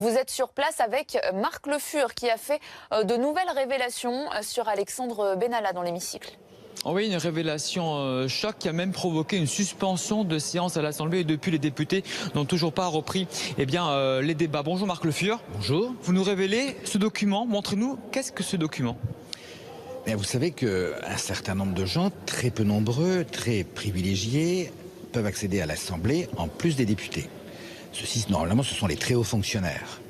Vous êtes sur place avec Marc Le Fur qui a fait de nouvelles révélations sur Alexandre Benalla dans l'hémicycle. Oh oui, une révélation choc qui a même provoqué une suspension de séance à l'Assemblée et depuis les députés n'ont toujours pas repris les débats. Bonjour Marc Le Fur. Bonjour. Vous nous révélez ce document. Montrez-nous, qu'est-ce que ce document? Vous savez qu'un certain nombre de gens, très peu nombreux, très privilégiés, peuvent accéder à l'Assemblée en plus des députés. Ceux-ci, normalement, ce sont les très hauts fonctionnaires.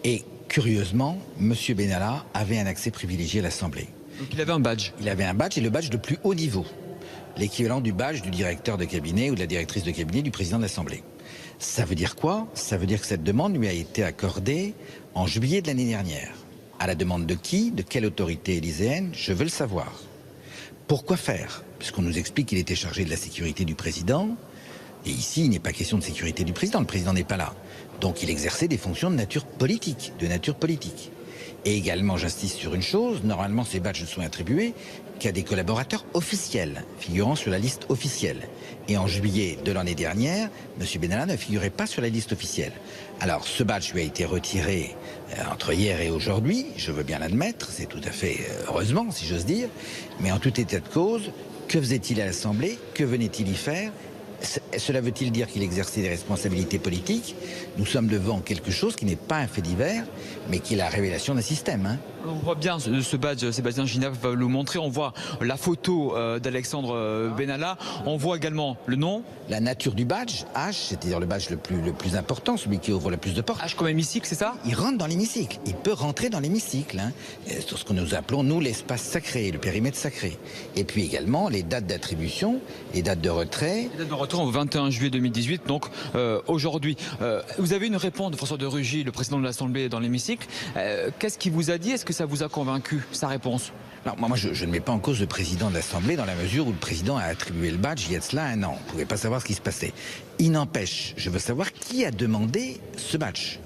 Et curieusement, M. Benalla avait un accès privilégié à l'Assemblée. Donc il avait un badge. Il avait un badge et le badge de plus haut niveau. L'équivalent du badge du directeur de cabinet ou de la directrice de cabinet du président de l'Assemblée. Ça veut dire quoi? Ça veut dire que cette demande lui a été accordée en juillet de l'année dernière. À la demande de qui? De quelle autorité élyséenne? Je veux le savoir. Pourquoi faire? Puisqu'on nous explique qu'il était chargé de la sécurité du président. Et ici, il n'est pas question de sécurité du président. Le président n'est pas là. Donc il exerçait des fonctions de nature politique. Et également, j'insiste sur une chose, normalement ces badges ne sont attribués qu'à des collaborateurs officiels, figurant sur la liste officielle. Et en juillet de l'année dernière, M. Benalla ne figurait pas sur la liste officielle. Alors ce badge lui a été retiré entre hier et aujourd'hui, je veux bien l'admettre, c'est tout à fait heureusement si j'ose dire, mais en tout état de cause, que faisait-il à l'Assemblée? Que venait-il y faire? Cela veut-il dire qu'il exerçait des responsabilités politiques? Nous sommes devant quelque chose qui n'est pas un fait divers, mais qui est la révélation d'un système. On voit bien ce badge, Sébastien Ginac va le montrer. On voit la photo d'Alexandre Benalla. On voit également le nom. La nature du badge, H, c'est-à-dire le badge le plus important, celui qui ouvre le plus de portes. H comme hémicycle, c'est ça? Il rentre dans l'hémicycle. Il peut rentrer dans l'hémicycle. Sur ce que nous appelons, nous, l'espace sacré, le périmètre sacré. Et puis également les dates d'attribution, les dates de retrait. Les dates de retrait au 21 juillet 2018, donc aujourd'hui. Vous avez une réponse de François de Rugy, le président de l'Assemblée, dans l'hémicycle. Qu'est-ce qu'il vous a dit? Est-ce que ça vous a convaincu, sa réponse? Non, moi, je ne mets pas en cause le président de l'Assemblée dans la mesure où le président a attribué le badge il y a de cela un an. On ne pouvait pas savoir ce qui se passait. Il n'empêche, je veux savoir qui a demandé ce badge.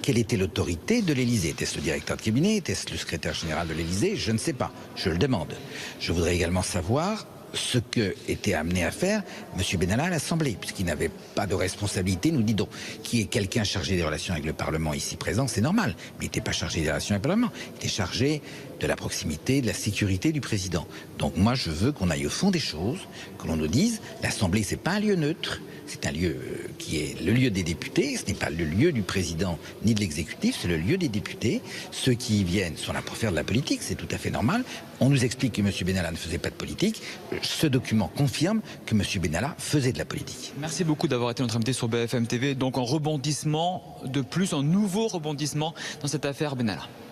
Quelle était l'autorité de l'Élysée? Était-ce le directeur de cabinet? Était-ce le secrétaire général de l'Élysée? Je ne sais pas. Je le demande. Je voudrais également savoir ce que était amené à faire M. Benalla à l'Assemblée, puisqu'il n'avait pas de responsabilité, nous dit donc, qui est quelqu'un chargé des relations avec le Parlement ici présent, c'est normal, mais il n'était pas chargé des relations avec le Parlement, il était chargé de la proximité, de la sécurité du président. Donc moi je veux qu'on aille au fond des choses, que l'on nous dise, l'Assemblée c'est pas un lieu neutre, c'est un lieu qui est le lieu des députés, ce n'est pas le lieu du président ni de l'exécutif, c'est le lieu des députés. Ceux qui y viennent sont là pour faire de la politique, c'est tout à fait normal. On nous explique que M. Benalla ne faisait pas de politique. Ce document confirme que M. Benalla faisait de la politique. Merci beaucoup d'avoir été notre invité sur BFM TV. Donc un rebondissement de plus, un nouveau rebondissement dans cette affaire Benalla.